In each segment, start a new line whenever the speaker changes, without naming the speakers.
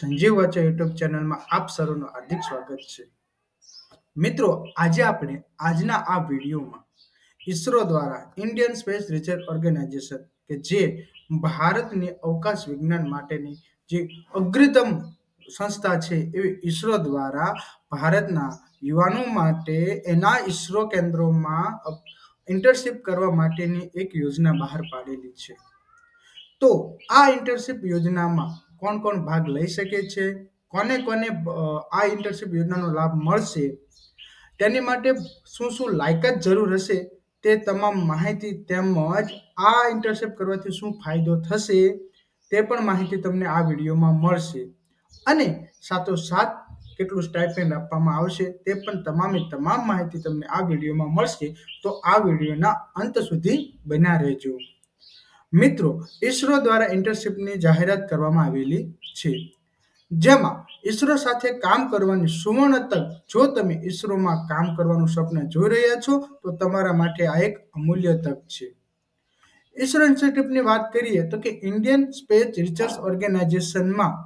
Sanjeev વાચા YouTube ચેનલમાં આપ સર્વનું હાર્દિક સ્વાગત છે। મિત્રો, આજે આપણે આજના આ વિડીયોમાં ઈસરો દ્વારા ઇન્ડિયન સ્પેસ રિસર્ચ ઓર્ગેનાઇઝેશન કે જે ભારતની અવકાશ વિજ્ઞાન માટેની જે અગ્રતમ સંસ્થા છે એવી ઈસરો દ્વારા ભારતના યુવાનો માટે એના ઈસરો કેન્દ્રોમાં ઇન્ટર્નશિપ કરવા માટેની એક યોજના બહાર પાડેલી છે। તો આ ઇન્ટર્નશિપ યોજનામાં કોણ કોણ ભાગ લઈ શકે છે, કોને કોને આ ઇન્ટર્નશિપ યોજનાનો લાભ મળશે, તેની માટે શું શું લાયકાત જરૂર હશે તે તમામ માહિતી તેમજ આ ઇન્ટર્નશિપ કરવાથી શું ફાયદો થશે તે પણ માહિતી તમને આ વિડીયોમાં મળશે અને સાથોસાથ કેટલું સ્ટાઇપેન્ડ આપવામાં આવશે તે પણ તમામ માહિતી તમને આ વિડીયોમાં મળશે। તો આ વિડીયોના અંત સુધી બન્યા રહેજો। મિત્રો, ઈસરો દ્વારા ઇન્ટર્નશિપની જાહેરાત કરવામાં આવેલી છે, જેમાં ઈસરો સાથે કામ કરવાની સુવર્ણ તક। જો તમે ઈસરોમાં કામ કરવાનું સ્વપ્ન જોઈ રહ્યા છો તો તમારા માટે આ એક અમૂલ્ય તક છે। ઈસરો ઇન્સ્ટિટ્યૂટની વાત કરીએ તો કે ઇન્ડિયન સ્પેસ રિસર્ચ ઓર્ગેનાઇઝેશનમાં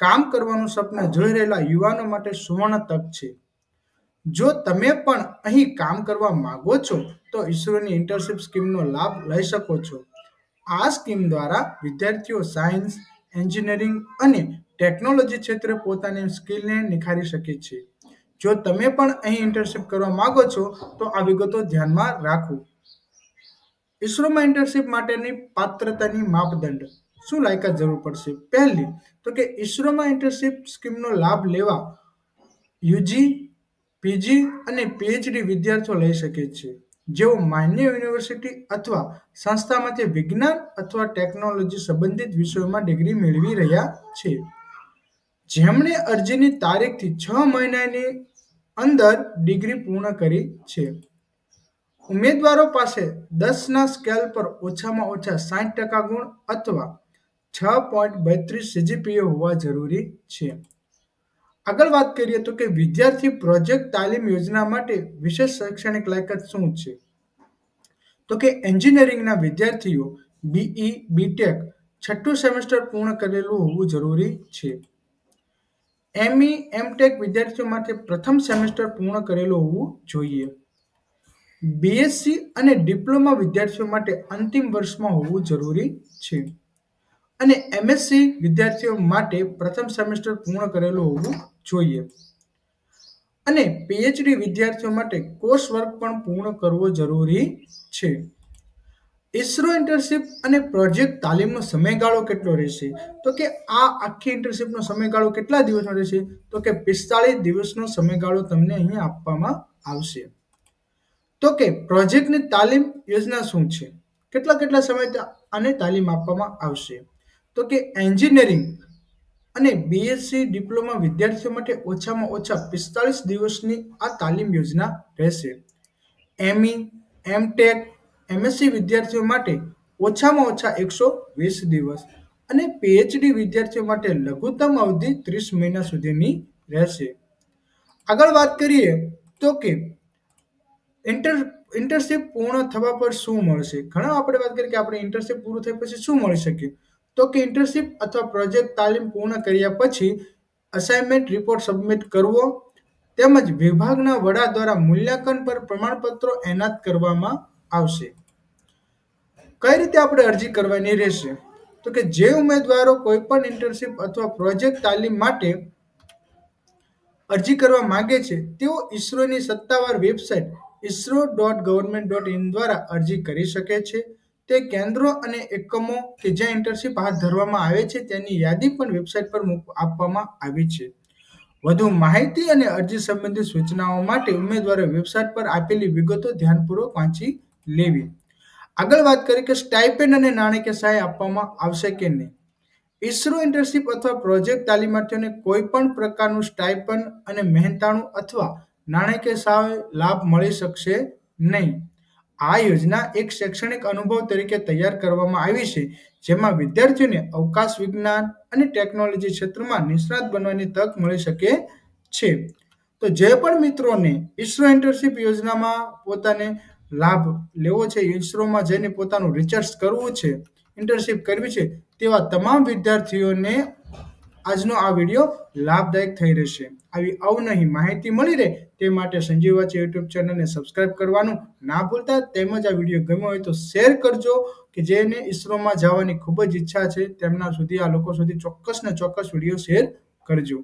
કામ કરવાનું સ્વપ્ન જોઈ રહેલા યુવાનો માટે સુવર્ણ તક છે। જો તમે પણ અહીં કામ કરવા માંગો છો તો ઈસરોની ઇન્ટર્નશિપ સ્કીમનો લાભ લઈ શકો છો। આ સ્કીમ દ્વારા વિદ્યાર્થીઓ સાયન્સ, એન્જિનિયરિંગ અને ટેકનોલોજી ક્ષેત્રે પોતાની સ્કિલને નિખારી શકે છે। જો તમે પણ અહીં ઇન્ટર્નશિપ કરવા માંગો છો તો આ વિગતો ધ્યાનમાં રાખો। ઈસરોમાં ઇન્ટર્નશિપ માટેની પાત્રતાની માપદંડ શું લાયકાત જરૂર પડશે? પહેલી તો કે ઈસરોમાં ઇન્ટર્નશિપ સ્કીમનો લાભ લેવા યુજી, પીજી અને પીએચડી વિદ્યાર્થીઓ લઈ શકે છે જેઓ માન્ય યુનિવર્સિટી અથવા સંસ્થામાંથી વિજ્ઞાન અથવા ટેકનોલોજી સંબંધિત વિષયોમાં ડિગ્રી મેળવી રહ્યા છે, જેમણે અરજીની તારીખથી 6 મહિનાની અંદર ડિગ્રી પૂર્ણ કરી છે। ઉમેદવારો પાસે 10ના સ્કેલ પર ઓછામાં ઓછા 60% ગુણ અથવા 6.32 સીજીપીએ હોવા જરૂરી છે। આગળ વાત કરીએ તો કે વિદ્યાર્થી પ્રોજેક્ટ તાલીમ યોજના માટે વિશેષ શૈક્ષણિક લાયકાત શું છે? તો કે એન્જિનિયરિંગના વિદ્યાર્થીઓ બીઈ, બીટેક 6ઠું સેમેસ્ટર પૂર્ણ કરેલું હોવું જરૂરી છે। એમઈ, એમટેક વિદ્યાર્થીઓ માટે પ્રથમ સેમેસ્ટર પૂર્ણ કરેલું હોવું જોઈએ। બીએસસી અને ડિપ્લોમા વિદ્યાર્થીઓ માટે અંતિમ વર્ષમાં હોવું જરૂરી છે અને એમએસસી વિદ્યાર્થીઓ માટે પ્રથમ સેમેસ્ટર પૂર્ણ કરેલું હોવું જોઈએ અને પીએચડી વિદ્યાર્થીઓ માટે કોર્સ વર્ક પણ પૂર્ણ કરવો જરૂરી છે। ઈસરો ઇન્ટર્નશિપ અને પ્રોજેક્ટ તાલીમનો સમયગાળો કેટલો રહેશે? તો કે આ આખી ઇન્ટર્નશિપનો સમયગાળો કેટલા દિવસનો રહેશે? તો કે 45 દિવસનો સમયગાળો તમને અહીં આપવામાં આવશે। તો કે પ્રોજેક્ટની તાલીમ યોજના શું છે? કેટલા સમય આને તાલીમ આપવામાં આવશે? તો કે એન્જિનિયરિંગ અને બીએસસી ડિપ્લોમા વિદ્યાર્થીઓ માટે ઓછામાં ઓછા 45 દિવસની આ તાલીમ યોજના રહેશે। એમઈ, એમટેક, એમએસસી વિદ્યાર્થીઓ માટે ઓછામાં ઓછા 120 દિવસ અને પીએચડી વિદ્યાર્થીઓ માટે લઘુત્તમ અવધિ 30 મહિના સુધીની રહેશે। આગળ વાત કરીએ તો કે ઇન્ટર્નશિપ પૂર્ણ થવા પર શું મળશે? ઘણા આપણે વાત કરીએ કે આપણે ઇન્ટર્નશિપ પૂરું થઈ પછી શું મળી શકે? તો કે ઇન્ટર્નશિપ અથવા પ્રોજેક્ટ તાલીમ પૂર્ણ કર્યા પછી અસાઇનમેન્ટ રિપોર્ટ સબમિટ કરવો તેમજ વિભાગના વડા દ્વારા મૂલ્યાંકન પર પ્રમાણપત્રો એનાયત કરવામાં આવશે। કઈ રીતે આપણે અરજી કરવાની રહેશે? તો કે જે ઉમેદવારો કોઈ પણ ઇન્ટર્નશિપ અથવા પ્રોજેક્ટ તાલીમ માટે અરજી કરવા માંગે છે તેઓ ઈસરોની સત્તાવાર વેબસાઇટ isro.government.in દ્વારા અરજી કરી શકે છે। તે કેન્દ્રો અને એકમો કે જ્યાં ઇન્ટર્નશિપ હાથ ધરવામાં આવે છે તેની યાદી પણ વેબસાઇટ પર આપવામાં આવી છે। વધુ માહિતી અને અરજી સંબંધિત સૂચનાઓ માટે ઉમેદવારો વેબસાઇટ પર આપેલી વિગતો ધ્યાનપૂર્વક વાંચી લેવી। આગળ વાત કરીએ કે સ્ટાઇપેન્ડ અને નાણાકીય સહાય આપવામાં આવશે કે નહીં? ઈસરો ઇન્ટર્નશિપ અથવા પ્રોજેક્ટ તાલીમાર્થીઓને કોઈ પણ પ્રકારનું સ્ટાઇપન્ડ અને મહેનતાણું અથવા નાણાકીય સહાય લાભ મળી શકશે નહીં। આ યોજના એક શૈક્ષણિક અનુભવ તરીકે તૈયાર કરવામાં આવી છે, જેમાં વિદ્યાર્થીઓને અવકાશ વિજ્ઞાન અને ટેકનોલોજી ક્ષેત્રમાં નિષ્ણાત બનવાની તક મળી શકે છે। તો જે પણ મિત્રોને ઈસરો ઇન્ટર્નશિપ યોજનામાં પોતાને લાભ લેવો છે, ઈસરોમાં જઈને પોતાનું રિસર્ચ કરવું છે, ઇન્ટર્નશિપ કરવી છે, તેવા તમામ વિદ્યાર્થીઓને આજનો આ વિડીયો લાભદાયક થઈ રહેશે. આવી અવનવી માહિતી મળી રહે તે માટે સંજીવ વાચે યુટ્યુબ ચેનલને સબસ્ક્રાઇબ કરવાનું ના ભૂલતા. તેમજ આ વિડીયો ગમ્યો હોય તો શેર કરજો કે જેને ઈસરોમાં જવાની ખૂબ જ ઈચ્છા છે તેમના સુધી આ લોકો સુધી ચોક્કસ ને ચોક્કસ વિડીયો શેર કરજો.